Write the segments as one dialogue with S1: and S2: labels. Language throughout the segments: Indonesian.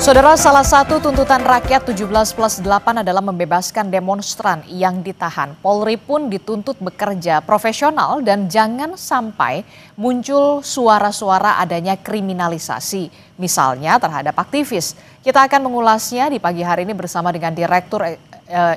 S1: Saudara, salah satu tuntutan rakyat 17+8 adalah membebaskan demonstran yang ditahan. Polri pun dituntut bekerja profesional dan jangan sampai muncul suara-suara adanya kriminalisasi, misalnya terhadap aktivis. Kita akan mengulasnya di pagi hari ini bersama dengan Direktur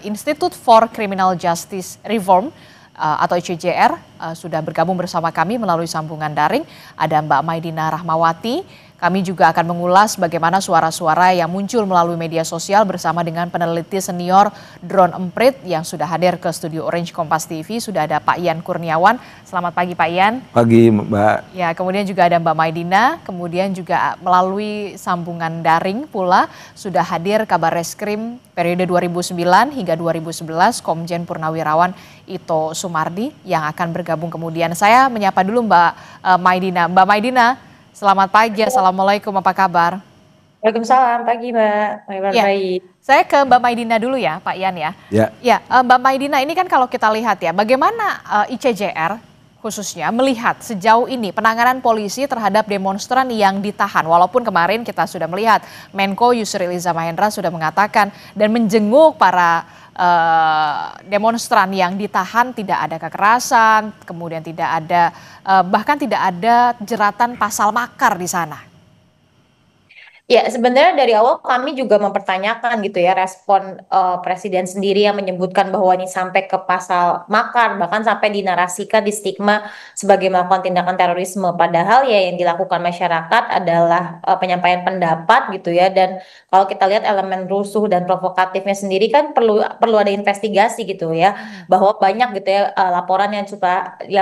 S1: Institute for Criminal Justice Reform atau ICJR, sudah bergabung bersama kami melalui sambungan daring. Ada Mbak Maidina Rahmawati. Kami juga akan mengulas bagaimana suara-suara yang muncul melalui media sosial bersama dengan peneliti senior Drone Emprit yang sudah hadir ke studio Orange Kompas TV. Sudah ada Pak Ian Kurniawan. Selamat pagi Pak Ian.
S2: Pagi Mbak.
S1: Ya, kemudian juga ada Mbak Maidina. Kemudian juga melalui sambungan daring pula sudah hadir Kabar Reskrim periode 2009 hingga 2011 Komjen Purnawirawan Ito Sumardi yang akan bergabung kemudian. Saya menyapa dulu Mbak Maidina. Mbak Maidina, selamat pagi, Assalamualaikum, apa kabar?
S3: Waalaikumsalam, pagi Mbak.
S1: Ya, saya ke Mbak Maidina dulu ya, Pak Ian ya. Ya, Mbak Maidina, ini kan kalau kita lihat ya, bagaimana ICJR khususnya melihat sejauh ini penanganan polisi terhadap demonstran yang ditahan. Walaupun kemarin kita sudah melihat Menko Yusril Iza Mahendra sudah mengatakan dan menjenguk para demonstran yang ditahan, tidak ada kekerasan, kemudian tidak ada bahkan tidak ada jeratan pasal makar di sana.
S3: Ya, sebenarnya dari awal kami juga mempertanyakan gitu ya respon Presiden sendiri yang menyebutkan bahwa ini sampai ke pasal makar, bahkan sampai dinarasikan di stigma sebagai melakukan tindakan terorisme. Padahal ya yang dilakukan masyarakat adalah penyampaian pendapat gitu ya. Dan kalau kita lihat elemen rusuh dan provokatifnya sendiri kan perlu ada investigasi gitu ya, bahwa banyak gitu ya laporan yang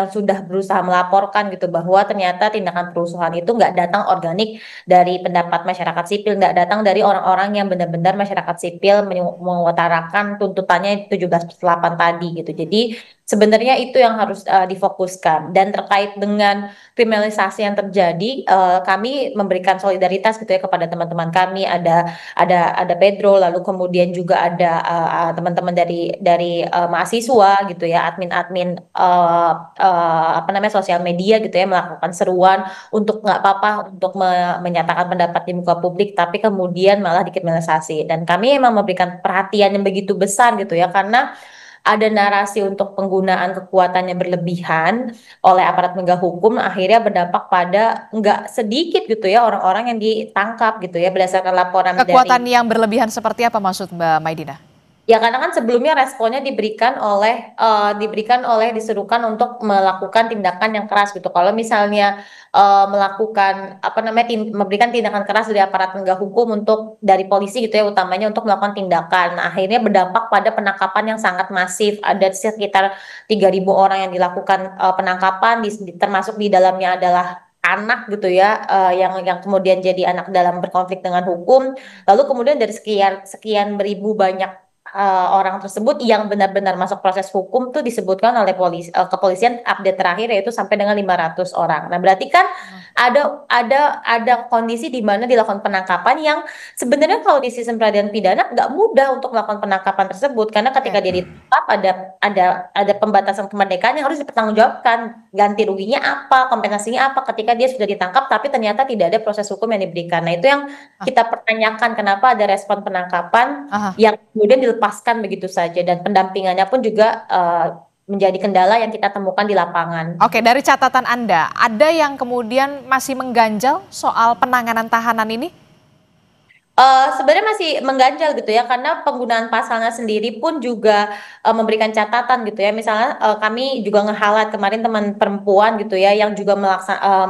S3: sudah berusaha melaporkan gitu bahwa ternyata tindakan perusuhan itu nggak datang organik dari pendapat masyarakat sipil, nggak datang dari orang-orang yang benar-benar masyarakat sipil mengutarakan tuntutannya 17+8 tadi gitu. Jadi sebenarnya itu yang harus difokuskan. Dan terkait dengan kriminalisasi yang terjadi, kami memberikan solidaritas gitu ya kepada teman-teman kami. Ada Pedro, lalu kemudian juga ada teman-teman dari mahasiswa gitu ya, admin-admin sosial media gitu ya, melakukan seruan untuk nggak apa-apa untuk menyatakan pendapat di muka publik, tapi kemudian malah dikriminalisasi. Dan kami memang memberikan perhatian yang begitu besar gitu ya, karena ada narasi untuk penggunaan kekuatan yang berlebihan oleh aparat penegak hukum, akhirnya berdampak pada nggak sedikit gitu ya orang-orang yang ditangkap gitu ya, berdasarkan laporan
S1: kekuatan yang berlebihan seperti apa maksud Mbak Maidina?
S3: Ya, karena kan sebelumnya responnya diberikan diserukan untuk melakukan tindakan yang keras gitu. Kalau misalnya melakukan memberikan tindakan keras dari aparat penegak hukum dari polisi gitu ya, utamanya untuk melakukan tindakan. Nah, akhirnya berdampak pada penangkapan yang sangat masif. Ada sekitar 3.000 orang yang dilakukan penangkapan, termasuk di dalamnya adalah anak gitu ya, yang kemudian jadi anak dalam berkonflik dengan hukum. Lalu kemudian dari sekian beribu banyak orang tersebut yang benar-benar masuk proses hukum tuh disebutkan oleh kepolisian update terakhir yaitu sampai dengan 500 orang. Nah, berarti kan ada kondisi di mana dilakukan penangkapan yang sebenarnya kalau di sistem peradilan pidana nggak mudah untuk melakukan penangkapan tersebut, karena ketika dia ditangkap ada pembatasan kemerdekaan yang harus dipertanggungjawabkan, ganti ruginya apa, kompensasinya apa ketika dia sudah ditangkap tapi ternyata tidak ada proses hukum yang diberikan. Nah, itu yang kita pertanyakan, kenapa ada respon penangkapan yang kemudian dilepaskan begitu saja, dan pendampingannya pun juga menjadi kendala yang kita temukan di lapangan.
S1: Oke, dari catatan Anda, ada yang kemudian masih mengganjal soal penanganan tahanan ini?
S3: Sebenarnya masih mengganjal gitu ya, karena penggunaan pasalnya sendiri pun juga memberikan catatan gitu ya. Misalnya kami juga nge-highlight kemarin teman perempuan gitu ya, yang juga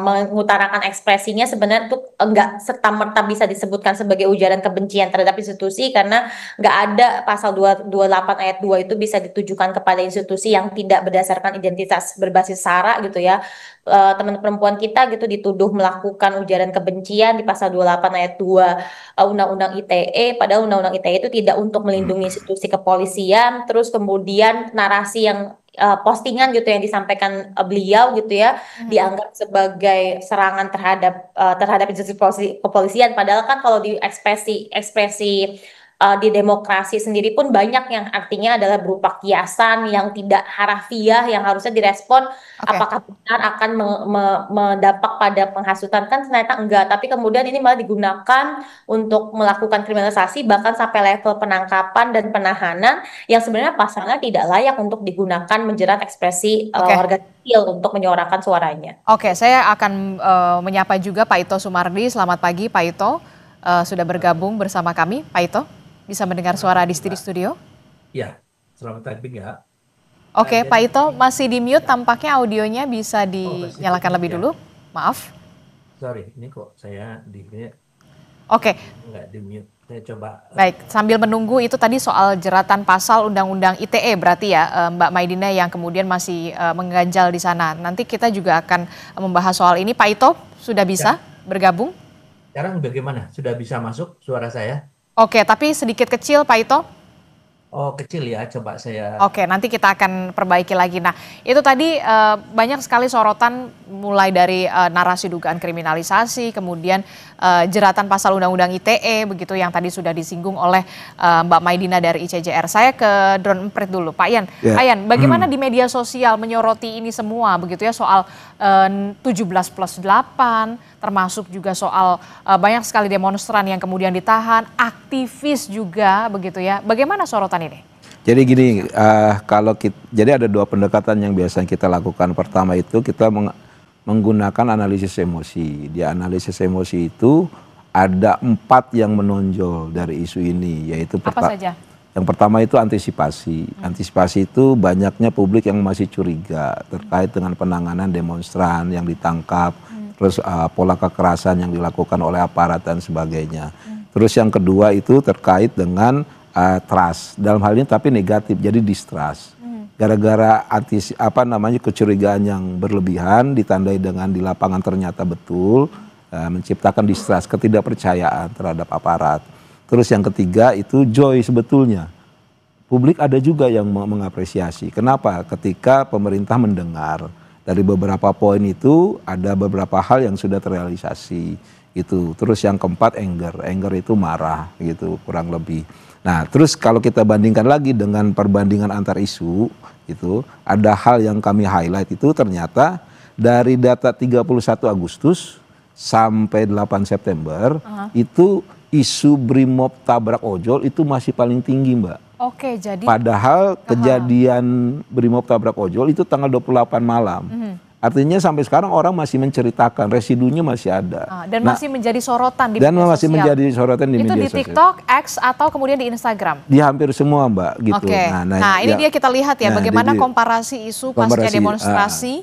S3: mengutarakan ekspresinya sebenarnya tuh enggak serta-merta bisa disebutkan sebagai ujaran kebencian terhadap institusi, karena nggak ada pasal 228 ayat 2 itu bisa ditujukan kepada institusi yang tidak berdasarkan identitas berbasis sara gitu ya. Teman perempuan kita gitu dituduh melakukan ujaran kebencian di pasal 28 ayat 2 Undang-Undang ITE, padahal Undang-Undang ITE itu tidak untuk melindungi institusi kepolisian. Terus kemudian narasi yang postingan gitu yang disampaikan beliau gitu ya, dianggap sebagai serangan terhadap institusi kepolisian, padahal kan kalau di ekspresi di demokrasi sendiri pun banyak yang artinya adalah berupa kiasan yang tidak harafiah yang harusnya direspon
S1: Oke.
S3: apakah benar akan mendampak pada penghasutan, kan ternyata enggak, tapi kemudian ini malah digunakan untuk melakukan kriminalisasi bahkan sampai level penangkapan dan penahanan yang sebenarnya pasalnya tidak layak untuk digunakan menjerat ekspresi
S1: Oke.
S3: warga sipil untuk menyuarakan suaranya.
S1: Oke, saya akan menyapa juga Pak Ito Sumardi. Selamat pagi Pak Ito, sudah bergabung bersama kami. Pak Ito, bisa mendengar suara di studio?
S2: Ya, selamat pagi ya.
S1: Oke,
S2: Jadi
S1: Pak Ito masih di mute, tampaknya audionya bisa dinyalakan lebih dulu. Maaf.
S2: Sorry, ini kok saya di mute.
S1: Oke.
S2: Nggak di mute, saya coba.
S1: Baik, sambil menunggu itu tadi soal jeratan pasal Undang-Undang ITE berarti ya Mbak Maidina yang kemudian masih mengganjal di sana. Nanti kita juga akan membahas soal ini. Pak Ito sudah bisa bergabung?
S2: Sekarang bagaimana? Sudah bisa masuk suara saya?
S1: Oke, tapi sedikit kecil Pak Ito.
S2: Oh, kecil ya, coba saya.
S1: Oke, nanti kita akan perbaiki lagi. Nah, itu tadi banyak sekali sorotan mulai dari narasi dugaan kriminalisasi, kemudian jeratan pasal Undang-Undang ITE, begitu yang tadi sudah disinggung oleh Mbak Maidina dari ICJR. Saya ke Drone Emprit dulu, Pak Ian.
S4: Ya.
S1: Pak Ian, bagaimana di media sosial menyoroti ini semua, begitu ya, soal 17+8, termasuk juga soal banyak sekali demonstran yang kemudian ditahan, aktivis juga, begitu ya. Bagaimana sorotan ini?
S4: Jadi gini, jadi ada dua pendekatan yang biasanya kita lakukan. Pertama itu kita menggunakan analisis emosi. Di analisis emosi itu ada 4 yang menonjol dari isu ini, yaitu
S1: Apa saja?
S4: Yang pertama itu antisipasi. Antisipasi itu banyaknya publik yang masih curiga terkait dengan penanganan demonstran yang ditangkap, terus pola kekerasan yang dilakukan oleh aparat dan sebagainya. Terus yang kedua itu terkait dengan trust, dalam hal ini tapi negatif, jadi distrust. Gara-gara kecurigaan yang berlebihan ditandai dengan di lapangan ternyata betul, menciptakan distrust, ketidakpercayaan terhadap aparat. Terus yang ketiga itu joy sebetulnya. Publik ada juga yang mengapresiasi. Kenapa? Ketika pemerintah mendengar dari beberapa poin itu ada beberapa hal yang sudah terrealisasi gitu. Terus yang keempat anger itu marah gitu kurang lebih. Nah, terus kalau kita bandingkan lagi dengan perbandingan antar isu, itu ada hal yang kami highlight itu ternyata dari data 31 Agustus sampai 8 September itu isu Brimob tabrak ojol itu masih paling tinggi, Mbak.
S1: Oke, jadi
S4: Padahal kejadian Brimob tabrak ojol itu tanggal 28 malam. Artinya sampai sekarang orang masih menceritakan, residunya masih ada.
S1: Dan masih menjadi sorotan di
S4: dan
S1: media
S4: masih
S1: sosial.
S4: menjadi sorotan di
S1: Itu
S4: media
S1: di
S4: sosial.
S1: TikTok, X, atau kemudian di Instagram?
S4: Di hampir semua, Mbak, gitu.
S1: Oke. Nah, ini dia kita lihat ya,
S4: Nah,
S1: bagaimana
S4: jadi
S1: komparasi isu pasca
S4: komparasi,
S1: demonstrasi,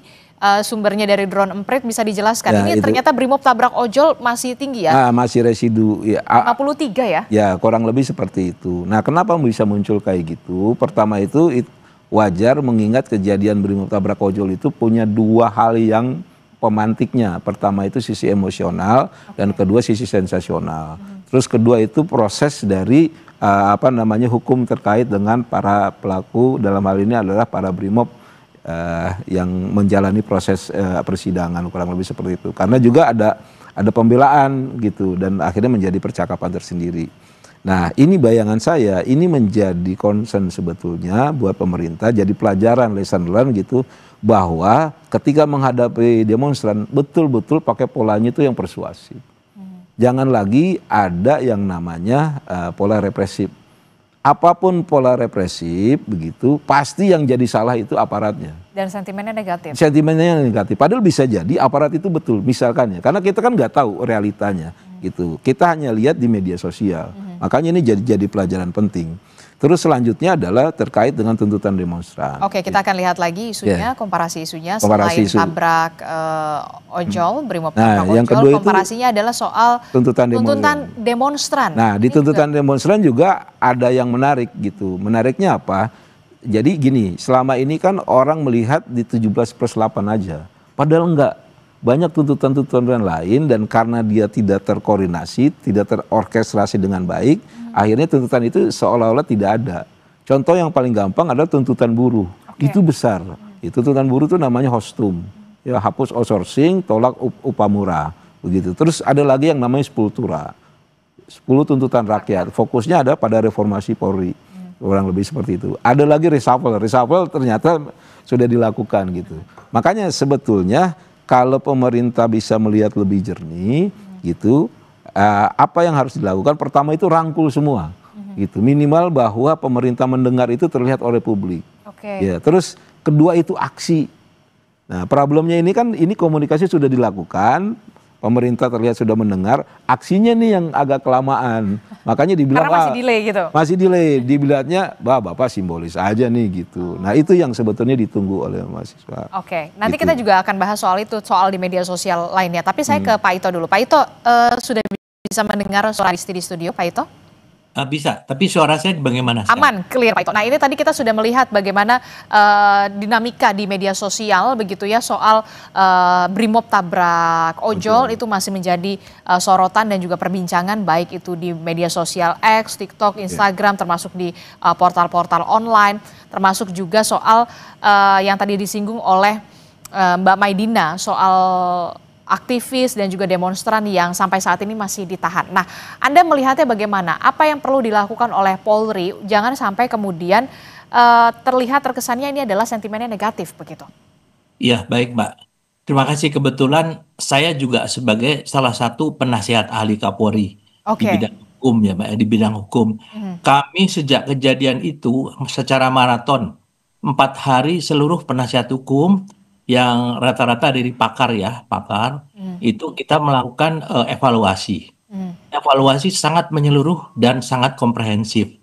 S1: sumbernya dari Drone Emprit bisa dijelaskan.
S4: Ya,
S1: Ini
S4: itu.
S1: ternyata Brimob tabrak ojol masih tinggi ya,
S4: masih residu. Ya,
S1: 53 ya?
S4: ya, kurang lebih seperti itu. Nah, kenapa bisa muncul kayak gitu? Pertama itu wajar mengingat kejadian Brimob tabrak ojol itu punya dua hal yang pemantiknya. Pertama itu sisi emosional dan kedua sisi sensasional. Terus kedua itu proses dari hukum terkait dengan para pelaku, dalam hal ini adalah para Brimob yang menjalani proses persidangan, kurang lebih seperti itu. Karena juga ada pembelaan gitu dan akhirnya menjadi percakapan tersendiri. Nah, ini bayangan saya, ini menjadi concern sebetulnya buat pemerintah, jadi pelajaran, lesson learn gitu, bahwa ketika menghadapi demonstran, betul-betul pakai polanya itu yang persuasif. Jangan lagi ada yang namanya pola represif. Apapun pola represif, begitu, pasti yang jadi salah itu aparatnya.
S1: Dan sentimennya negatif.
S4: Sentimennya negatif. Padahal bisa jadi aparat itu betul, misalkan ya. Karena kita kan nggak tahu realitanya, gitu. Kita hanya lihat di media sosial. Makanya ini jadi pelajaran penting. Terus selanjutnya adalah terkait dengan tuntutan demonstran.
S1: Oke, kita akan lihat lagi isunya, komparasi isunya
S4: Komparasi
S1: selain
S4: isu.
S1: tabrak ojol, Brimob
S4: Nah,
S1: tabrak
S4: yang
S1: ojol,
S4: kedua itu
S1: komparasinya adalah soal
S4: tuntutan
S1: demonstran.
S4: Nah, di
S1: Ini
S4: tuntutan
S1: juga
S4: demonstran juga ada yang menarik gitu. Menariknya apa? Jadi gini, selama ini kan orang melihat di 17+8 aja. Padahal enggak. Banyak tuntutan-tuntutan lain dan karena dia tidak terkoordinasi, tidak terorkestrasi dengan baik, akhirnya tuntutan itu seolah-olah tidak ada. Contoh yang paling gampang adalah tuntutan buruh. Itu besar. Itu tuntutan buruh itu namanya hostum. Ya, hapus outsourcing, tolak upah murah. Begitu. Terus ada lagi yang namanya sepultura. 10 tuntutan rakyat. Fokusnya ada pada reformasi Polri. Kurang lebih seperti itu. Ada lagi reshuffle. Reshuffle ternyata sudah dilakukan gitu. Makanya sebetulnya kalau pemerintah bisa melihat lebih jernih gitu, apa yang harus dilakukan? Pertama itu rangkul semua. Gitu. Minimal bahwa pemerintah mendengar itu terlihat oleh publik. Ya, terus kedua itu aksi. Nah, problemnya ini kan ini komunikasi sudah dilakukan, pemerintah terlihat sudah mendengar, aksinya nih yang agak kelamaan. Makanya dibilang
S1: karena masih delay gitu.
S4: Masih delay, dibilangnya Bapak simbolis aja nih gitu. Nah, itu yang sebetulnya ditunggu oleh mahasiswa.
S1: Oke, nanti
S4: gitu.
S1: kita juga akan bahas soal itu, soal di media sosial lainnya. Tapi saya ke Pak Ito dulu. Pak Ito, sudah bisa mendengar suara di studio, Pak Ito?
S2: Bisa, tapi suara saya bagaimana sekarang?
S1: Aman, clear Pak Ito. Nah, ini tadi kita sudah melihat bagaimana dinamika di media sosial begitu ya soal Brimob tabrak ojol. Itu masih menjadi sorotan dan juga perbincangan baik itu di media sosial X, TikTok, Instagram, termasuk di portal-portal online, termasuk juga soal yang tadi disinggung oleh Mbak Maidina soal aktivis dan juga demonstran yang sampai saat ini masih ditahan. Nah, Anda melihatnya bagaimana? Apa yang perlu dilakukan oleh Polri? Jangan sampai kemudian terlihat terkesannya ini adalah sentimennya negatif begitu.
S5: Iya, baik Mbak. Terima kasih, kebetulan saya juga sebagai salah satu penasihat ahli Kapolri di bidang hukum ya Mbak, di bidang hukum. Kami sejak kejadian itu secara maraton 4 hari seluruh penasihat hukum yang rata-rata dari pakar itu kita melakukan evaluasi. Evaluasi sangat menyeluruh dan sangat komprehensif.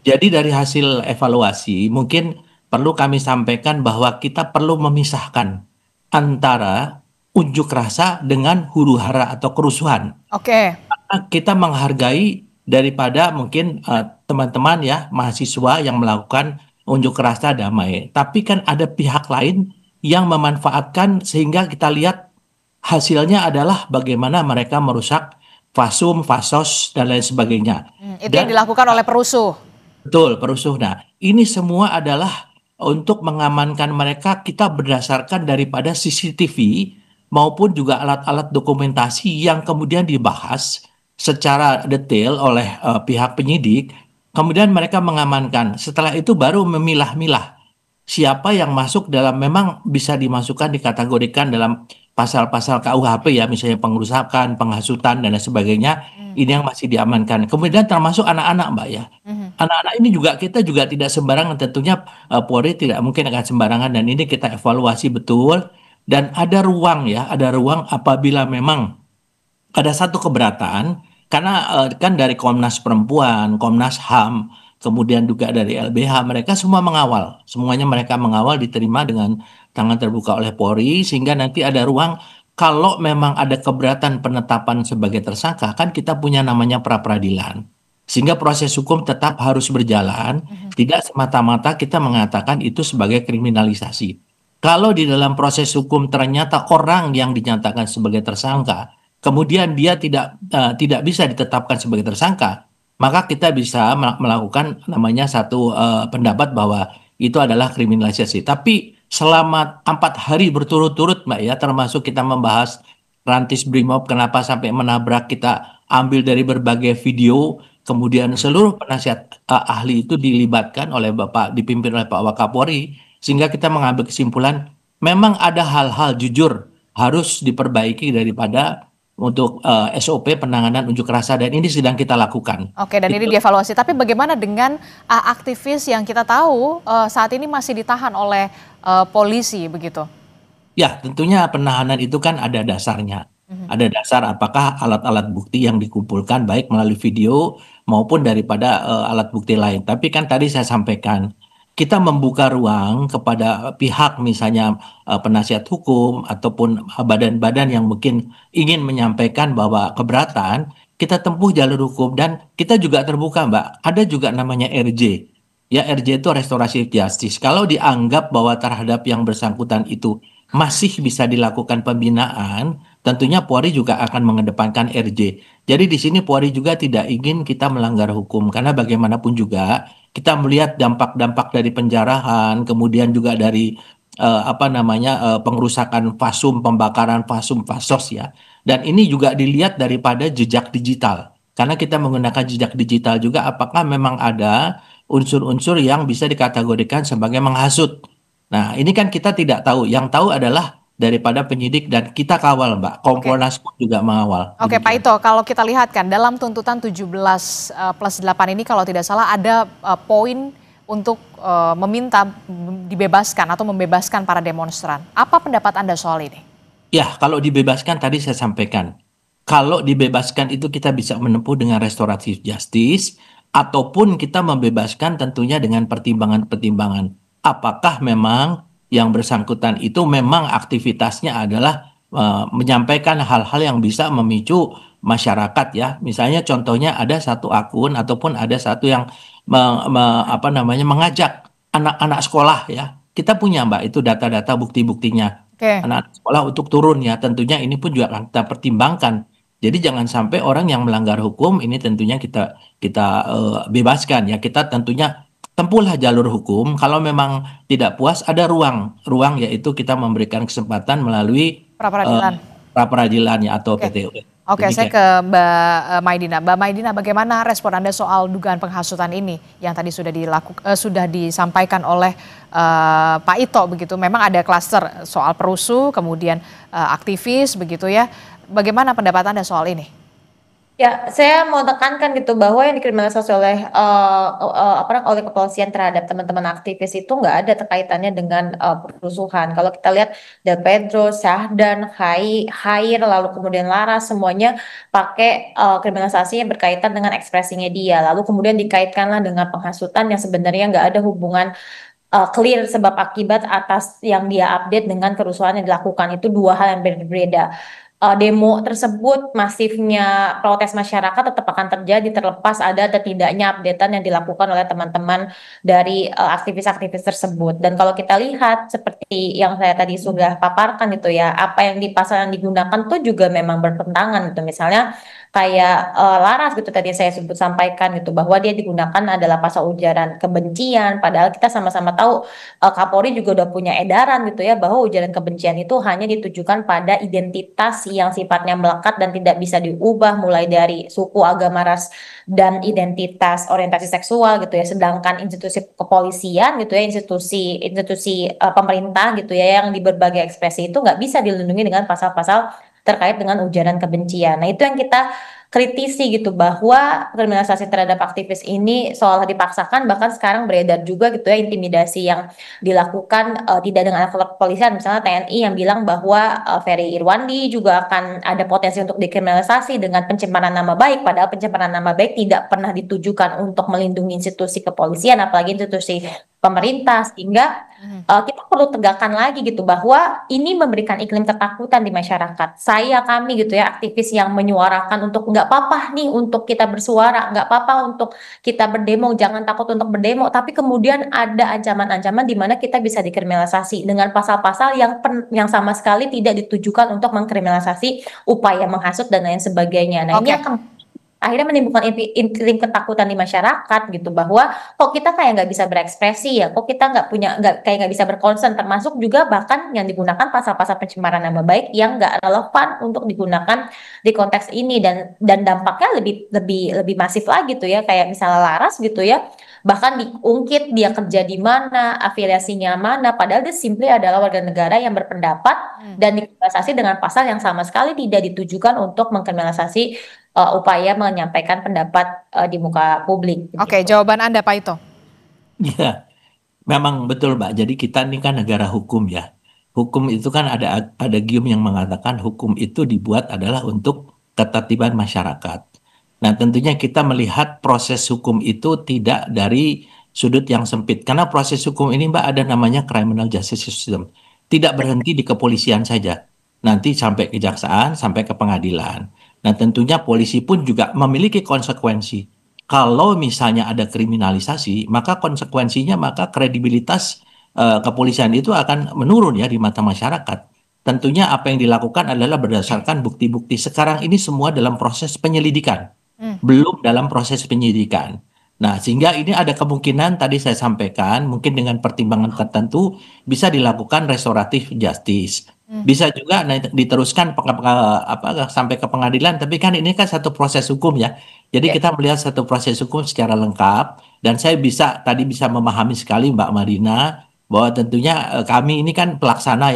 S5: Jadi dari hasil evaluasi mungkin perlu kami sampaikan bahwa kita perlu memisahkan antara unjuk rasa dengan huru-hara atau kerusuhan. Karena kita menghargai daripada mungkin teman-teman ya mahasiswa yang melakukan unjuk rasa damai. Tapi kan ada pihak lain yang memanfaatkan sehingga kita lihat hasilnya adalah bagaimana mereka merusak fasum, fasos, dan lain sebagainya.
S1: Itu yang dilakukan oleh perusuh.
S5: Betul, perusuh. Nah, ini semua adalah untuk mengamankan mereka, kita berdasarkan daripada CCTV maupun juga alat-alat dokumentasi yang kemudian dibahas secara detail oleh pihak penyidik. Kemudian mereka mengamankan. Setelah itu baru memilah-milah siapa yang masuk dalam, memang bisa dimasukkan dikategorikan dalam pasal-pasal KUHP ya, misalnya pengerusakan, penghasutan dan lain sebagainya. Ini yang masih diamankan. Kemudian termasuk anak-anak Mbak ya. Anak-anak ini juga kita juga tidak sembarangan, tentunya Polri tidak mungkin akan sembarangan, dan ini kita evaluasi betul. Dan ada ruang ya, ada ruang apabila memang ada satu keberatan, karena kan dari Komnas Perempuan, Komnas HAM, kemudian juga dari LBH, mereka semua mengawal. Semuanya mereka mengawal, diterima dengan tangan terbuka oleh Polri, sehingga nanti ada ruang kalau memang ada keberatan penetapan sebagai tersangka, kan kita punya namanya pra-peradilan. Sehingga proses hukum tetap harus berjalan, tidak semata-mata kita mengatakan itu sebagai kriminalisasi. Kalau di dalam proses hukum ternyata orang yang dinyatakan sebagai tersangka, kemudian dia tidak bisa ditetapkan sebagai tersangka, maka kita bisa melakukan namanya satu pendapat bahwa itu adalah kriminalisasi. Tapi selama 4 hari berturut-turut Mbak ya, termasuk kita membahas Rantis Brimob kenapa sampai menabrak, kita ambil dari berbagai video, kemudian seluruh penasihat ahli itu dilibatkan oleh Bapak, dipimpin oleh Pak Wakapolri, sehingga kita mengambil kesimpulan memang ada hal-hal jujur harus diperbaiki daripada untuk SOP penanganan unjuk rasa, dan ini sedang kita lakukan.
S1: Oke, dan ini dievaluasi. Tapi bagaimana dengan aktivis yang kita tahu saat ini masih ditahan oleh polisi begitu?
S5: Ya, tentunya penahanan itu kan ada dasarnya. Ada dasar apakah alat-alat bukti yang dikumpulkan baik melalui video maupun daripada alat bukti lain. Tapi kan tadi saya sampaikan, kita membuka ruang kepada pihak misalnya penasihat hukum ataupun badan-badan yang mungkin ingin menyampaikan bahwa keberatan, kita tempuh jalur hukum, dan kita juga terbuka Mbak. Ada juga namanya RJ. Ya, RJ itu restoratif justice. Kalau dianggap bahwa terhadap yang bersangkutan itu masih bisa dilakukan pembinaan, tentunya Polri juga akan mengedepankan RJ. Jadi di sini Polri juga tidak ingin kita melanggar hukum, karena bagaimanapun juga kita melihat dampak-dampak dari penjarahan, kemudian juga dari pengerusakan fasum, pembakaran fasum, fasos ya. Dan ini juga dilihat daripada jejak digital. Karena kita menggunakan jejak digital juga, apakah memang ada unsur-unsur yang bisa dikategorikan sebagai menghasut. Nah, ini kan kita tidak tahu. Yang tahu adalah daripada penyidik dan kita kawal, Mbak.
S1: Oke.
S5: Kompolnas pun juga mengawal.
S1: Oke, Pak
S5: Demikian.
S1: Ito, kalau kita lihat kan dalam tuntutan 17+8 ini kalau tidak salah ada poin untuk meminta dibebaskan atau membebaskan para demonstran. Apa pendapat Anda soal ini?
S5: Ya, kalau dibebaskan tadi saya sampaikan. Kalau dibebaskan itu kita bisa menempuh dengan restoratif justice, ataupun kita membebaskan tentunya dengan pertimbangan-pertimbangan. Apakah memang yang bersangkutan itu memang aktivitasnya adalah menyampaikan hal-hal yang bisa memicu masyarakat ya. Misalnya contohnya ada satu akun ataupun ada satu yang mengajak anak-anak sekolah ya. Kita punya Mbak itu data-data bukti-buktinya.
S1: Oke.
S5: Anak sekolah untuk turun ya, tentunya ini pun juga akan kita pertimbangkan. Jadi jangan sampai orang yang melanggar hukum ini tentunya kita bebaskan ya. Kita tentunya tempuhlah jalur hukum. Kalau memang tidak puas ada ruang yaitu kita memberikan kesempatan melalui
S1: Pra-peradilan.
S5: pra-peradilan ya atau
S1: Oke.
S5: PTU.
S1: Oke, saya
S5: Demikian.
S1: ke Mbak Maidina. Mbak Maidina, bagaimana respon Anda soal dugaan penghasutan ini yang tadi sudah disampaikan oleh Pak Ito begitu? Memang ada klaster soal perusuh, kemudian aktivis begitu ya. Bagaimana pendapat Anda soal ini?
S3: Ya, saya mau tekankan gitu bahwa yang dikriminalisasi oleh oleh kepolisian terhadap teman-teman aktivis itu nggak ada terkaitannya dengan perusuhan. Kalau kita lihat Del Pedro, Syahdan, Khair, lalu kemudian Laras, semuanya pakai kriminalisasi yang berkaitan dengan ekspresinya dia. Lalu kemudian dikaitkanlah dengan penghasutan yang sebenarnya nggak ada hubungan clear sebab akibat atas yang dia update dengan kerusuhan yang dilakukan. Itu dua hal yang berbeda. Demo tersebut, masifnya protes masyarakat tetap akan terjadi terlepas ada atau tidaknya updatean yang dilakukan oleh teman-teman dari aktivis-aktivis tersebut. Dan kalau kita lihat seperti yang saya tadi sudah paparkan itu ya, apa yang di pasal yang digunakan tuh juga memang bertentangan gitu. Misalnya kayak Laras gitu tadi saya sampaikan gitu bahwa dia digunakan adalah pasal ujaran kebencian, padahal kita sama-sama tahu Kapolri juga udah punya edaran gitu ya bahwa ujaran kebencian itu hanya ditujukan pada identitas yang sifatnya melekat dan tidak bisa diubah, mulai dari suku, agama, ras, dan identitas orientasi seksual gitu ya. Sedangkan institusi kepolisian gitu ya, institusi pemerintah gitu ya yang di berbagai ekspresi itu nggak bisa dilindungi dengan pasal-pasal terkait dengan ujaran kebencian. Nah, itu yang kita kritisi gitu bahwa kriminalisasi terhadap aktivis ini seolah dipaksakan, bahkan sekarang beredar juga gitu ya intimidasi yang dilakukan tidak dengan alat kepolisian. Misalnya TNI yang bilang bahwa Ferry Irwandi juga akan ada potensi untuk dikriminalisasi dengan pencemaran nama baik, padahal pencemaran nama baik tidak pernah ditujukan untuk melindungi institusi kepolisian apalagi institusi pemerintah, sehingga kita perlu tegakkan lagi gitu bahwa ini memberikan iklim ketakutan di masyarakat. Kami gitu ya aktivis yang menyuarakan untuk nggak apa-apa nih untuk kita bersuara, nggak apa-apa untuk kita berdemo, jangan takut untuk berdemo, tapi kemudian ada ancaman-ancaman di mana kita bisa dikriminalisasi dengan pasal-pasal yang sama sekali tidak ditujukan untuk mengkriminalisasi upaya menghasut dan lain sebagainya. Nah, ini akan akhirnya menimbulkan iklim ketakutan di masyarakat gitu bahwa kok kita kayak nggak bisa berekspresi ya, kok kita nggak bisa berkonsen, termasuk juga bahkan yang digunakan pasal-pasal pencemaran nama baik yang nggak relevan untuk digunakan di konteks ini, dan dampaknya lebih masif lagi tuh ya, kayak misalnya Laras gitu ya, bahkan diungkit dia kerja di mana, afiliasinya mana, padahal dia simply adalah warga negara yang berpendapat dan dikriminalisasi dengan pasal yang sama sekali tidak ditujukan untuk mengkriminalisasi upaya menyampaikan pendapat di muka publik.
S1: Oke, jawaban Anda Pak Ito.
S5: Ya, memang betul Mbak. Jadi kita ini kan negara hukum ya. Hukum itu kan ada gium yang mengatakan hukum itu dibuat adalah untuk ketertiban masyarakat. Nah, tentunya kita melihat proses hukum itu tidak dari sudut yang sempit. Karena proses hukum ini Mbak ada namanya criminal justice system. Tidak berhenti di kepolisian saja. Nanti sampai kejaksaan, sampai ke pengadilan. Nah, tentunya polisi pun juga memiliki konsekuensi. Kalau misalnya ada kriminalisasi, maka konsekuensinya maka kredibilitas kepolisian itu akan menurun ya di mata masyarakat. Tentunya apa yang dilakukan adalah berdasarkan bukti-bukti. Sekarang ini semua dalam proses penyelidikan, belum dalam proses penyidikan. Nah, sehingga ini ada kemungkinan tadi saya sampaikan, mungkin dengan pertimbangan tertentu bisa dilakukan restoratif justice. Bisa juga diteruskan sampai ke pengadilan, tapi kan ini kan satu proses hukum ya. Jadi
S3: Oke.
S5: kita melihat satu proses hukum secara lengkap dan saya tadi bisa memahami sekali Mbak Marina bahwa tentunya kami ini kan pelaksana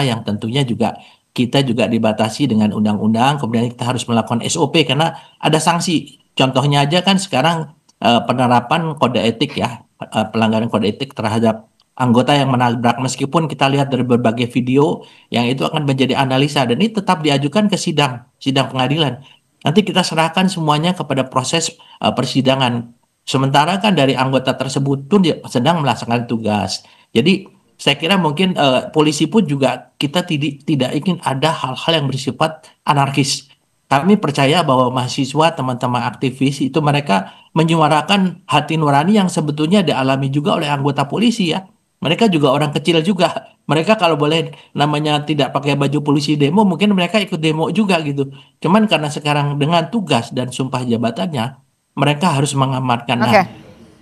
S5: yang tentunya juga kita juga dibatasi dengan undang-undang, kemudian kita harus melakukan SOP karena ada sanksi. Contohnya aja kan sekarang penerapan kode etik ya, pelanggaran kode etik terhadap anggota yang menabrak, meskipun kita lihat dari berbagai video yang itu akan menjadi analisa dan ini tetap diajukan ke sidang pengadilan. Nanti kita serahkan semuanya kepada proses persidangan. Sementara kan dari anggota tersebut pun dia sedang melaksanakan tugas. Jadi saya kira mungkin polisi pun juga kita tidak ingin ada hal-hal yang bersifat anarkis. Kami percaya bahwa mahasiswa, teman-teman aktivis itu mereka menyuarakan hati nurani yang sebetulnya dialami juga oleh anggota polisi ya. Mereka juga orang kecil juga. Mereka kalau boleh namanya tidak pakai baju polisi demo, mungkin mereka ikut demo juga gitu. Cuman karena sekarang dengan tugas dan sumpah jabatannya, mereka harus mengamankan. Nah,
S1: Oke.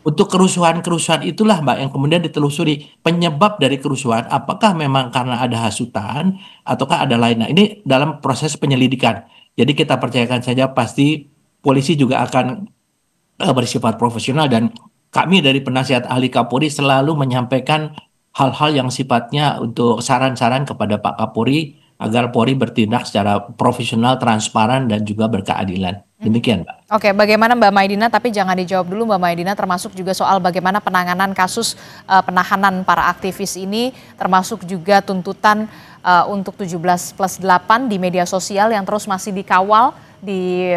S5: untuk kerusuhan-kerusuhan itulah Mbak yang kemudian ditelusuri penyebab dari kerusuhan, apakah memang karena ada hasutan ataukah ada lain. Nah, ini dalam proses penyelidikan. Jadi kita percayakan saja pasti polisi juga akan bersifat profesional dan kami dari penasihat ahli Kapolri selalu menyampaikan hal-hal yang sifatnya untuk saran-saran kepada Pak Kapolri agar Polri bertindak secara profesional, transparan, dan juga berkeadilan. Demikian, Mbak.
S1: Oke, bagaimana Mbak Maidina, tapi jangan dijawab dulu Mbak Maidina, termasuk juga soal bagaimana penanganan kasus penahanan para aktivis ini, termasuk juga tuntutan untuk 17+8 di media sosial yang terus masih dikawal di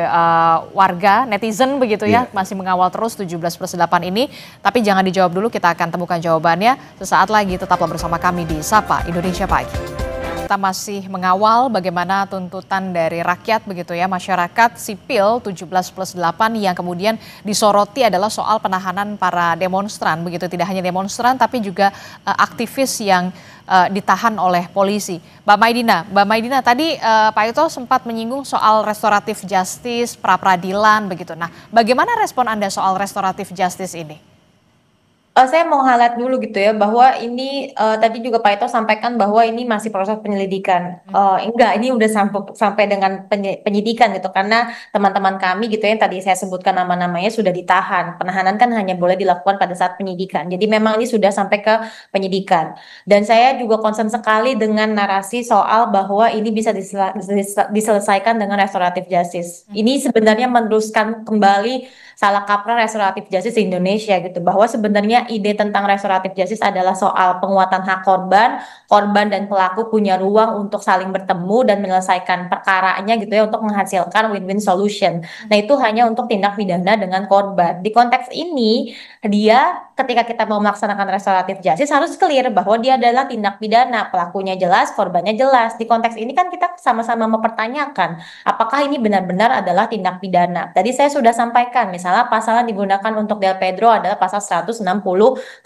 S1: warga, netizen begitu ya, masih mengawal terus 17+8 ini. Tapi jangan dijawab dulu, kita akan temukan jawabannya sesaat lagi. Tetaplah bersama kami di Sapa Indonesia Pagi. Kita masih mengawal bagaimana tuntutan dari rakyat begitu ya, masyarakat sipil 17+8 yang kemudian disoroti adalah soal penahanan para demonstran begitu, tidak hanya demonstran tapi juga aktivis yang ditahan oleh polisi. Mbak Maidina tadi Pak Ito sempat menyinggung soal restoratif justice, pra-peradilan begitu. Nah, bagaimana respon Anda soal restoratif justice ini?
S3: Saya mau highlight dulu gitu ya bahwa ini tadi juga Pak Ito sampaikan bahwa ini masih proses penyelidikan. Enggak, ini udah sampai dengan penyidikan gitu karena teman-teman kami gitu ya yang tadi saya sebutkan nama-namanya sudah ditahan. Penahanan kan hanya boleh dilakukan pada saat penyidikan. Jadi memang ini sudah sampai ke penyidikan. Dan saya juga concern sekali dengan narasi soal bahwa ini bisa diselesaikan dengan restoratif justice. Ini sebenarnya meneruskan kembali salah kaprah restoratif justice di Indonesia gitu, bahwa sebenarnya ide tentang restoratif justice adalah soal penguatan hak korban dan pelaku punya ruang untuk saling bertemu dan menyelesaikan perkaranya gitu ya, untuk menghasilkan win-win solution. Nah, itu hanya untuk tindak pidana dengan korban. Di konteks ini, dia ketika kita mau melaksanakan restoratif justice harus clear bahwa dia adalah tindak pidana, pelakunya jelas, korbannya jelas. Di konteks ini kan kita sama-sama mempertanyakan apakah ini benar-benar adalah tindak pidana. Tadi saya sudah sampaikan, misalnya pasal yang digunakan untuk Del Pedro adalah pasal 160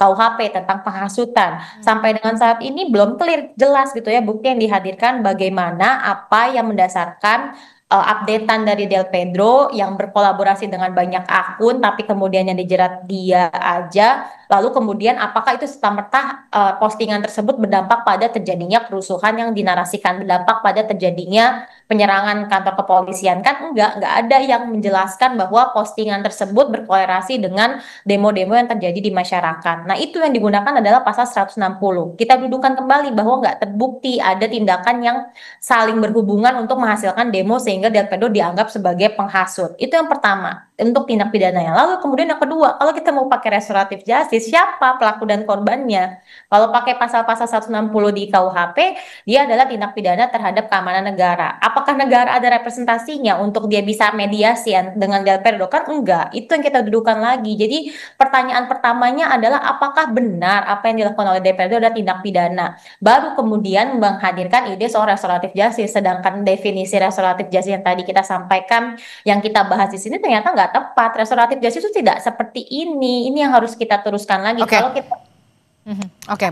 S3: KUHP tentang penghasutan. Sampai dengan saat ini belum clear, jelas gitu ya bukti yang dihadirkan bagaimana apa yang mendasarkan updatean dari Del Pedro yang berkolaborasi dengan banyak akun tapi kemudian yang dijerat dia aja. Lalu kemudian apakah itu serta-merta postingan tersebut berdampak pada terjadinya kerusuhan yang dinarasikan, berdampak pada terjadinya penyerangan kantor kepolisian? Kan enggak ada yang menjelaskan bahwa postingan tersebut berkorelasi dengan demo-demo yang terjadi di masyarakat. Nah, itu yang digunakan adalah pasal 160. Kita dudukkan kembali bahwa enggak terbukti ada tindakan yang saling berhubungan untuk menghasilkan demo sehingga Del Pedro dianggap sebagai penghasut. Itu yang pertama, untuk tindak pidananya. Lalu kemudian yang kedua, kalau kita mau pakai restoratif justice, siapa pelaku dan korbannya? Kalau pakai pasal-pasal 160 di KUHP, dia adalah tindak pidana terhadap keamanan negara. Apakah negara ada representasinya untuk dia bisa mediasi dengan Del Pedro? Kan enggak. Itu yang kita dudukan lagi. Jadi pertanyaan pertamanya adalah apakah benar apa yang dilakukan oleh Del Pedro adalah tindak pidana? Baru kemudian menghadirkan ide soal restoratif justice. Sedangkan definisi restoratif justice yang tadi kita sampaikan, yang kita bahas di sini ternyata nggak tepat. Restoratif justice itu tidak seperti ini. Ini yang harus kita teruskan lagi.
S1: Oke.
S3: Kalau kita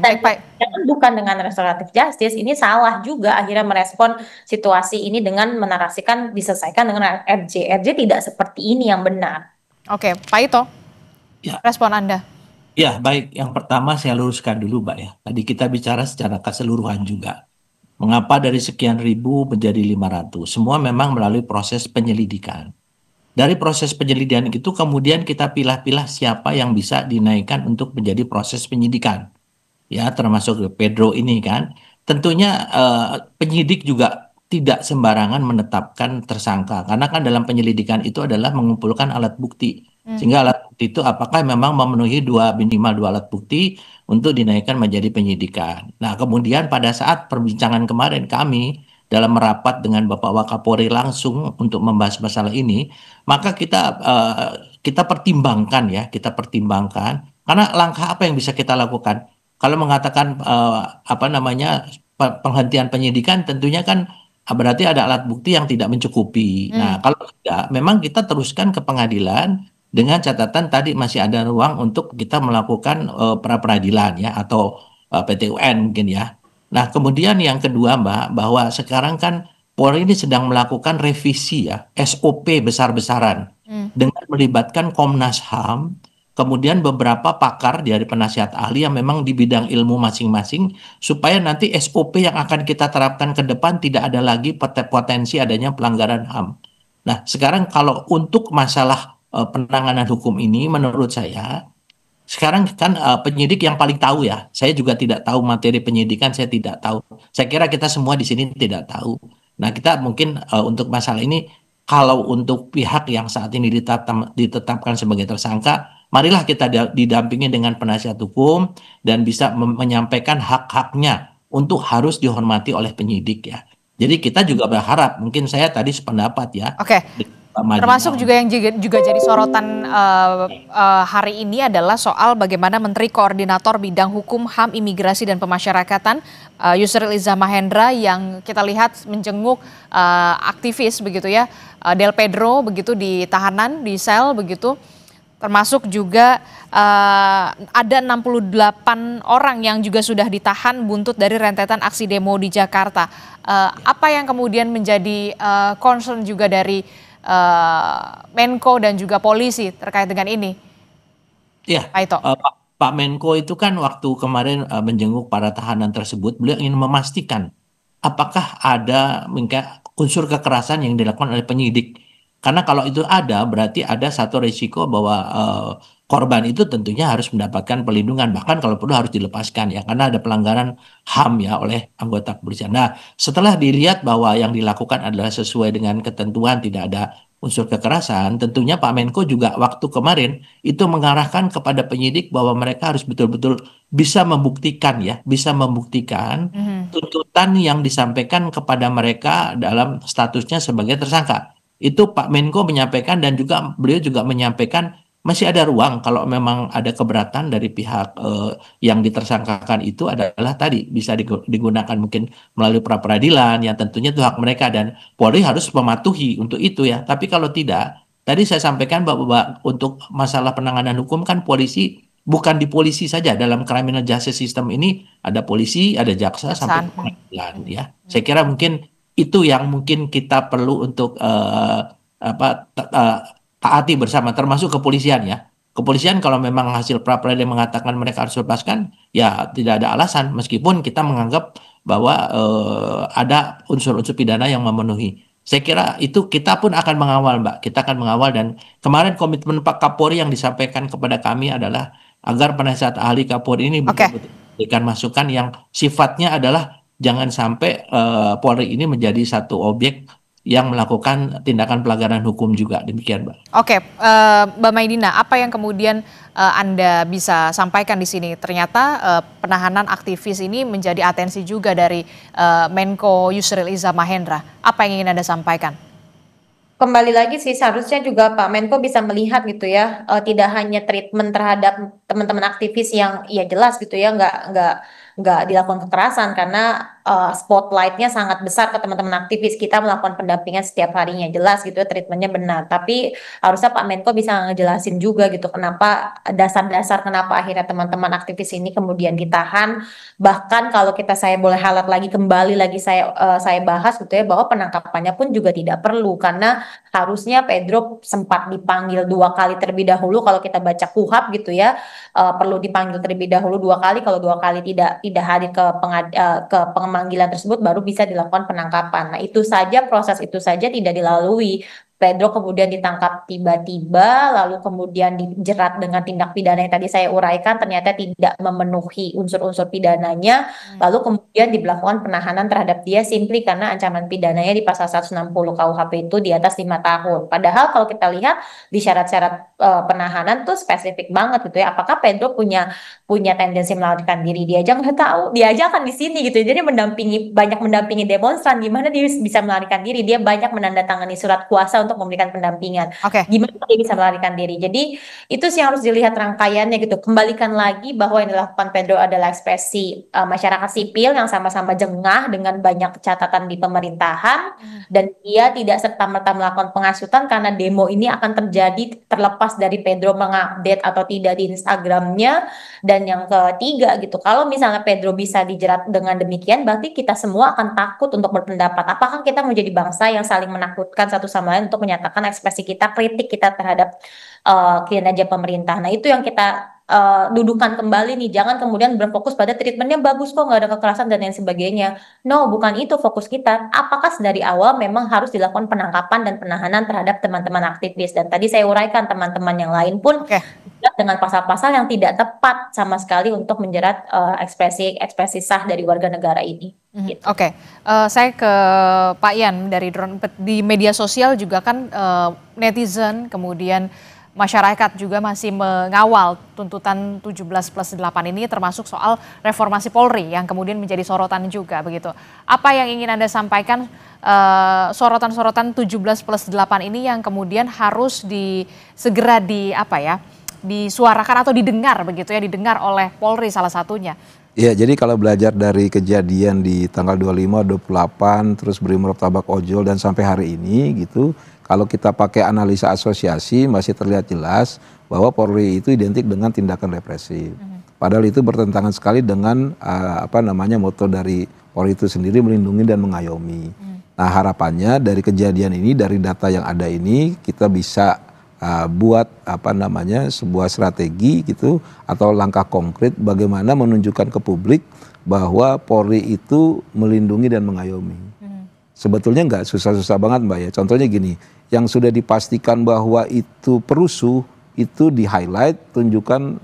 S1: baik Pak.
S3: bukan dengan restoratif justice, ini salah juga akhirnya merespon situasi ini dengan menarasikan diselesaikan dengan RJ. RJ tidak seperti ini yang benar.
S1: Oke, Pak Ito, respon Anda.
S5: Ya, baik. Yang pertama saya luruskan dulu, Mbak ya. Tadi kita bicara secara keseluruhan juga. Mengapa dari sekian ribu menjadi 500? Semua memang melalui proses penyelidikan. Dari proses penyelidikan itu kemudian kita pilah-pilah siapa yang bisa dinaikkan untuk menjadi proses penyidikan. Ya, termasuk Pedro ini kan. Tentunya penyidik juga tidak sembarangan menetapkan tersangka karena kan dalam penyelidikan itu adalah mengumpulkan alat bukti. Sehingga alat bukti itu apakah memang memenuhi minimal dua alat bukti untuk dinaikkan menjadi penyidikan. Nah, kemudian pada saat perbincangan kemarin kami dalam merapat dengan Bapak Wakapolri langsung untuk membahas masalah ini, maka kita pertimbangkan ya, kita pertimbangkan karena langkah apa yang bisa kita lakukan. Kalau mengatakan apa namanya penghentian penyidikan tentunya kan berarti ada alat bukti yang tidak mencukupi. Nah, kalau tidak, memang kita teruskan ke pengadilan dengan catatan tadi masih ada ruang untuk kita melakukan pra peradilan ya atau PT UN mungkin ya. Nah, kemudian yang kedua Mbak, bahwa sekarang kan Polri ini sedang melakukan revisi ya SOP besar-besaran dengan melibatkan Komnas HAM. Kemudian beberapa pakar dari penasihat ahli yang memang di bidang ilmu masing-masing supaya nanti SOP yang akan kita terapkan ke depan tidak ada lagi potensi adanya pelanggaran HAM. Nah, sekarang kalau untuk masalah penanganan hukum ini menurut saya sekarang kan penyidik yang paling tahu ya. Saya juga tidak tahu materi penyidikan, saya tidak tahu. Saya kira kita semua di sini tidak tahu. Nah, kita mungkin untuk masalah ini, kalau untuk pihak yang saat ini ditetapkan sebagai tersangka, marilah kita didampingi dengan penasihat hukum dan bisa menyampaikan hak-haknya untuk harus dihormati oleh penyidik ya. Jadi kita juga berharap, mungkin saya tadi sependapat ya.
S1: Oke. Termasuk juga yang juga jadi sorotan hari ini adalah soal bagaimana Menteri Koordinator Bidang Hukum, HAM, Imigrasi dan Pemasyarakatan Yusril Iza Mahendra yang kita lihat menjenguk aktivis begitu ya, Del Pedro begitu di tahanan di sel begitu. Termasuk juga ada 68 orang yang juga sudah ditahan buntut dari rentetan aksi demo di Jakarta. Apa yang kemudian menjadi concern juga dari Menko dan juga polisi terkait dengan ini?
S5: Ya,
S1: Pak Ito.
S5: Pak Menko itu kan waktu kemarin menjenguk para tahanan tersebut, beliau ingin memastikan apakah ada unsur kekerasan yang dilakukan oleh penyidik. Karena kalau itu ada, berarti ada satu risiko bahwa korban itu tentunya harus mendapatkan perlindungan, bahkan kalau perlu harus dilepaskan ya, karena ada pelanggaran HAM ya oleh anggota kepolisian. Nah, setelah dilihat bahwa yang dilakukan adalah sesuai dengan ketentuan, tidak ada unsur kekerasan, tentunya Pak Menko juga waktu kemarin itu mengarahkan kepada penyidik bahwa mereka harus betul-betul bisa membuktikan ya, bisa membuktikan tuntutan yang disampaikan kepada mereka dalam statusnya sebagai tersangka. Itu Pak Menko menyampaikan dan juga beliau juga menyampaikan masih ada ruang kalau memang ada keberatan dari pihak yang ditersangkakan itu adalah tadi bisa digunakan mungkin melalui pra peradilan yang tentunya itu hak mereka dan Polri harus mematuhi untuk itu ya. Tapi kalau tidak, tadi saya sampaikan bahwa untuk masalah penanganan hukum kan polisi bukan di polisi saja dalam criminal justice system ini ada polisi, ada jaksa sampai pengadilan ya. Saya kira mungkin itu yang mungkin kita perlu untuk taati bersama termasuk kepolisian ya. Kepolisian kalau memang hasil pra peradilan mengatakan mereka harus lepaskan, ya tidak ada alasan meskipun kita menganggap bahwa ada unsur-unsur pidana yang memenuhi. Saya kira itu kita pun akan mengawal Mbak, kita akan mengawal dan kemarin komitmen Pak Kapolri yang disampaikan kepada kami adalah agar penasihat ahli Kapolri ini betul-betul memberikan masukan yang sifatnya adalah jangan sampai Polri ini menjadi satu objek yang melakukan tindakan pelanggaran hukum juga. Demikian, Mbak.
S1: Oke, Mbak Maidina, apa yang kemudian Anda bisa sampaikan di sini? Ternyata penahanan aktivis ini menjadi atensi juga dari Menko Yusril Iza Mahendra. Apa yang ingin Anda sampaikan?
S3: Kembali lagi sih seharusnya juga Pak Menko bisa melihat gitu ya, tidak hanya treatment terhadap teman-teman aktivis yang ya jelas gitu ya nggak dilakukan kekerasan karena spotlightnya sangat besar ke teman-teman aktivis, kita melakukan pendampingan setiap harinya jelas gitu ya treatmentnya benar, tapi harusnya Pak Menko bisa ngejelasin juga gitu kenapa dasar-dasar kenapa akhirnya teman-teman aktivis ini kemudian ditahan, bahkan kalau saya boleh highlight lagi kembali lagi saya bahas gitu ya bahwa penangkapannya pun juga tidak perlu karena harusnya Pedro sempat dipanggil 2 kali terlebih dahulu kalau kita baca KUHAP gitu ya, perlu dipanggil terlebih dahulu 2 kali, kalau 2 kali tidak hadir ke pemanggilan tersebut baru bisa dilakukan penangkapan. Nah, proses itu saja tidak dilalui. Pedro kemudian ditangkap tiba-tiba, lalu kemudian dijerat dengan tindak pidana yang tadi saya uraikan, ternyata tidak memenuhi unsur-unsur pidananya, lalu kemudian diberlakukan penahanan terhadap dia simply karena ancaman pidananya di pasal 160 KUHP itu di atas 5 tahun. Padahal kalau kita lihat di syarat-syarat penahanan tuh spesifik banget gitu ya. Apakah Pedro punya tendensi melarikan diri? Dia aja nggak tahu, dia aja akan di sini gitu. Jadi banyak mendampingi demonstran, gimana dia bisa melarikan diri? Dia banyak menandatangani surat kuasa untuk memberikan pendampingan.
S1: Oke.
S3: Gimana dia bisa melarikan diri? Jadi itu sih harus dilihat rangkaiannya gitu. Kembalikan lagi bahwa yang dilakukan Pedro adalah ekspresi masyarakat sipil yang sama-sama jengah dengan banyak catatan di pemerintahan, dan dia tidak serta-merta melakukan penghasutan karena demo ini akan terjadi terlepas dari Pedro mengupdate atau tidak di Instagramnya. Dan yang ketiga gitu, kalau misalnya Pedro bisa dijerat dengan demikian, berarti kita semua akan takut untuk berpendapat. Apakah kita menjadi bangsa yang saling menakutkan satu sama lain untuk menyatakan ekspresi kita, kritik kita terhadap kinerja pemerintah. Nah itu yang kita dudukan kembali nih, jangan kemudian berfokus pada treatmentnya bagus kok, nggak ada kekerasan dan lain sebagainya. No, bukan itu fokus kita. Apakah dari awal memang harus dilakukan penangkapan dan penahanan terhadap teman-teman aktivis? Dan tadi saya uraikan teman-teman yang lain pun dengan pasal-pasal yang tidak tepat sama sekali untuk menjerat ekspresi sah dari warga negara ini. Gitu.
S1: Oke. Saya ke Pak Yan dari Drone Empet. Di media sosial juga kan netizen kemudian masyarakat juga masih mengawal tuntutan 17+8 ini, termasuk soal reformasi Polri yang kemudian menjadi sorotan juga begitu. Apa yang ingin Anda sampaikan sorotan-sorotan 17+8 ini yang kemudian harus segera disuarakan atau didengar begitu ya, didengar oleh Polri salah satunya.
S4: Ya, jadi kalau belajar dari kejadian di tanggal 25, 28, terus Brimob Tabak Ojol dan sampai hari ini gitu, kalau kita pakai analisa asosiasi masih terlihat jelas bahwa Polri itu identik dengan tindakan represif. Padahal itu bertentangan sekali dengan moto dari Polri itu sendiri, melindungi dan mengayomi. Nah harapannya dari kejadian ini, dari data yang ada ini, kita bisa buat sebuah strategi gitu atau langkah konkret bagaimana menunjukkan ke publik bahwa Polri itu melindungi dan mengayomi. Sebetulnya nggak susah-susah banget Mbak ya. Contohnya gini, yang sudah dipastikan bahwa itu perusuh itu di highlight, tunjukkan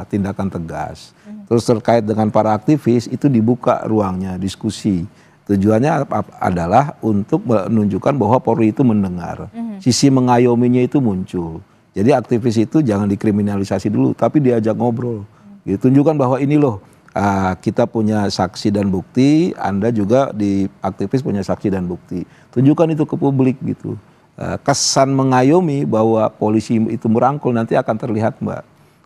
S4: tindakan tegas. Terus terkait dengan para aktivis itu dibuka ruangnya diskusi. Tujuannya adalah untuk menunjukkan bahwa Polri itu mendengar. Sisi mengayominya itu muncul. Jadi aktivis itu jangan dikriminalisasi dulu, tapi diajak ngobrol. Gitu. Tunjukkan bahwa ini loh, kita punya saksi dan bukti, Anda juga di aktivis punya saksi dan bukti. Tunjukkan itu ke publik gitu. Kesan mengayomi bahwa polisi itu merangkul nanti akan terlihat Mbak.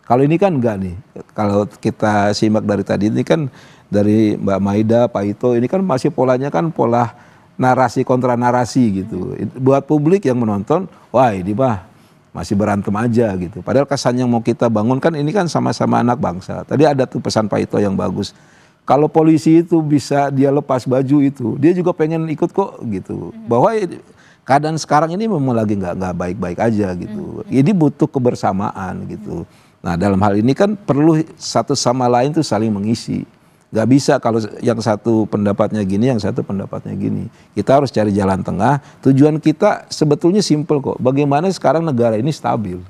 S4: Kalau ini kan enggak nih. Kalau kita simak dari tadi ini kan dari Mbak Maida, Pak Ito, ini kan masih polanya kan pola narasi kontra narasi gitu. Buat publik yang menonton, wah ini mah masih berantem aja gitu. Padahal kesan yang mau kita bangun kan ini kan sama-sama anak bangsa. Tadi ada tuh pesan Pak Ito yang bagus. Kalau polisi itu bisa dia lepas baju itu, dia juga pengen ikut kok gitu. Bahwa keadaan sekarang ini memang lagi nggak baik-baik aja gitu. Ini butuh kebersamaan gitu. Nah dalam hal ini kan perlu satu sama lain tuh saling mengisi. Gak bisa kalau yang satu pendapatnya gini, yang satu pendapatnya gini. Kita harus cari jalan tengah. Tujuan kita sebetulnya simpel kok. Bagaimana sekarang negara ini stabil,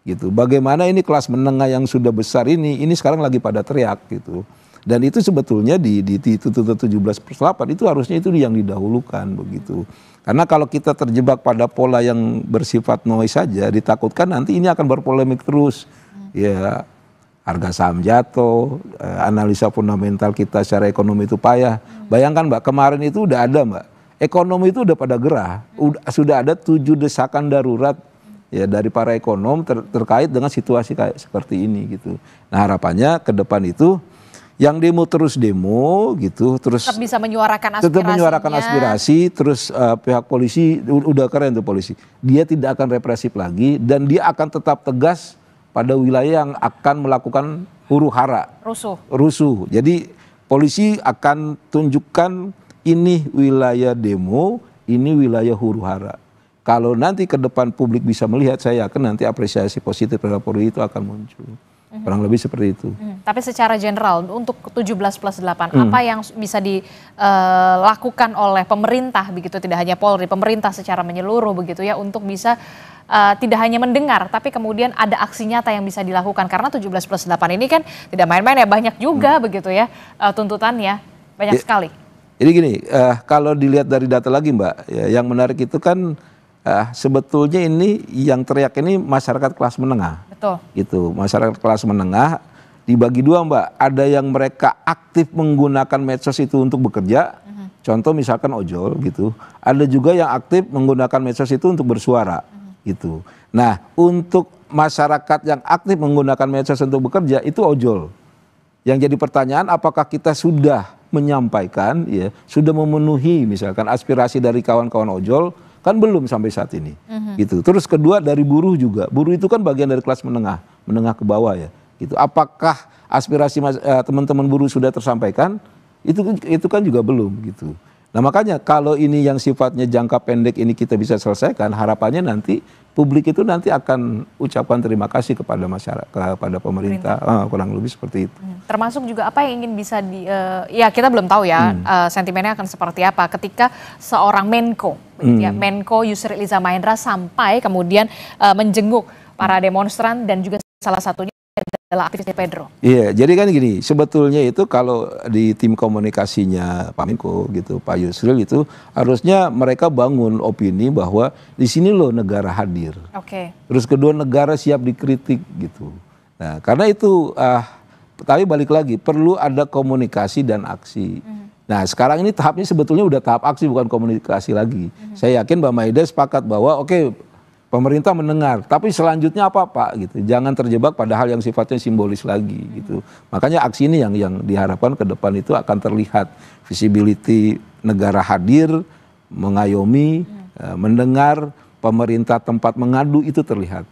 S4: gitu. Bagaimana ini kelas menengah yang sudah besar ini sekarang lagi pada teriak, gitu. Dan itu sebetulnya di tuntutan 17+8 itu harusnya itu yang didahulukan, begitu. Karena kalau kita terjebak pada pola yang bersifat noise saja, ditakutkan nanti ini akan berpolemik terus, ya. Harga saham jatuh, analisa fundamental kita secara ekonomi itu payah. Bayangkan Mbak, kemarin itu udah ada Mbak, ekonomi itu udah pada gerah, sudah ada 7 desakan darurat ya dari para ekonom terkait dengan situasi kayak seperti ini gitu. Nah harapannya ke depan itu yang demo terus demo gitu, terus
S1: tetap bisa menyuarakan aspirasinya. Tetap menyuarakan
S4: aspirasi, terus pihak polisi udah keren tuh polisi, dia tidak akan represif lagi dan dia akan tetap tegas pada wilayah yang akan melakukan huru hara, rusuh. Jadi polisi akan tunjukkan ini wilayah demo, ini wilayah huru hara. Kalau nanti ke depan publik bisa melihat, saya yakin nanti apresiasi positif terhadap Polri itu akan muncul. Kurang lebih seperti itu.
S1: Tapi secara general untuk 17+8 apa yang bisa dilakukan oleh pemerintah begitu, tidak hanya Polri, pemerintah secara menyeluruh begitu ya, untuk bisa tidak hanya mendengar tapi kemudian ada aksi nyata yang bisa dilakukan, karena 17+8 ini kan tidak main-main ya, banyak juga begitu ya tuntutannya, banyak sekali.
S4: Jadi gini, kalau dilihat dari data lagi Mbak, ya, yang menarik itu kan sebetulnya ini yang teriak ini masyarakat kelas menengah.
S1: Betul.
S4: Gitu, masyarakat kelas menengah dibagi dua Mbak, ada yang mereka aktif menggunakan medsos itu untuk bekerja, contoh misalkan ojol gitu, ada juga yang aktif menggunakan medsos itu untuk bersuara gitu. Nah, untuk masyarakat yang aktif menggunakan medsos untuk bekerja itu ojol. Yang jadi pertanyaan, apakah kita sudah menyampaikan, ya, sudah memenuhi misalkan aspirasi dari kawan-kawan ojol? Kan belum sampai saat ini, gitu. Terus kedua dari buruh juga, buruh itu kan bagian dari kelas menengah, menengah ke bawah ya, gitu. Apakah aspirasi teman-teman buruh sudah tersampaikan? Itu kan juga belum, gitu. Nah makanya kalau ini yang sifatnya jangka pendek ini kita bisa selesaikan, harapannya nanti publik itu nanti akan ucapan terima kasih kepada masyarakat, kepada pemerintah, kurang lebih seperti itu.
S1: Termasuk juga apa yang ingin bisa ya kita belum tahu ya sentimennya akan seperti apa ketika seorang Menko, ya, Menko Yusril Iza Mahendra sampai kemudian menjenguk para demonstran dan juga salah satunya adalah aktivis Pedro.
S4: Iya, jadi kan gini, sebetulnya itu kalau di tim komunikasinya Pak Menko gitu, Pak Yusril itu harusnya mereka bangun opini bahwa di sini loh negara hadir.
S1: Oke.
S4: Terus kedua negara siap dikritik gitu. Nah, karena itu tapi balik lagi perlu ada komunikasi dan aksi. Nah, sekarang ini tahapnya sebetulnya udah tahap aksi bukan komunikasi lagi. Saya yakin Mbak Maida sepakat bahwa oke, pemerintah mendengar, tapi selanjutnya apa Pak gitu. Jangan terjebak pada hal yang sifatnya simbolis lagi gitu. Makanya aksi ini yang diharapkan ke depan itu akan terlihat visibility negara hadir, mengayomi, mendengar, pemerintah tempat mengadu itu terlihat.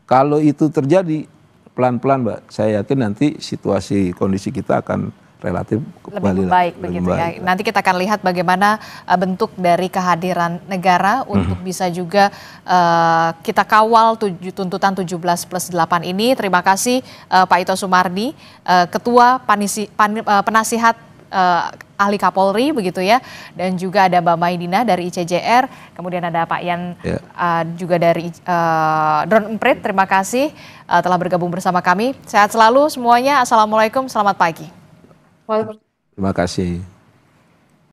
S4: Kalau itu terjadi pelan-pelan Mbak, saya yakin nanti situasi kondisi kita akan relatif
S1: lebih baik begitu ya. Nanti kita akan lihat bagaimana bentuk dari kehadiran negara untuk bisa juga kita kawal tuntutan 17+8 ini. Terima kasih Pak Ito Sumardi, Ketua Penasihat Ahli Kapolri begitu ya, dan juga ada Mbak Maidina dari ICJR, kemudian ada Pak Yan juga dari Drone Emprit. Terima kasih telah bergabung bersama kami. Sehat selalu semuanya. Assalamualaikum, selamat pagi.
S4: Terima kasih.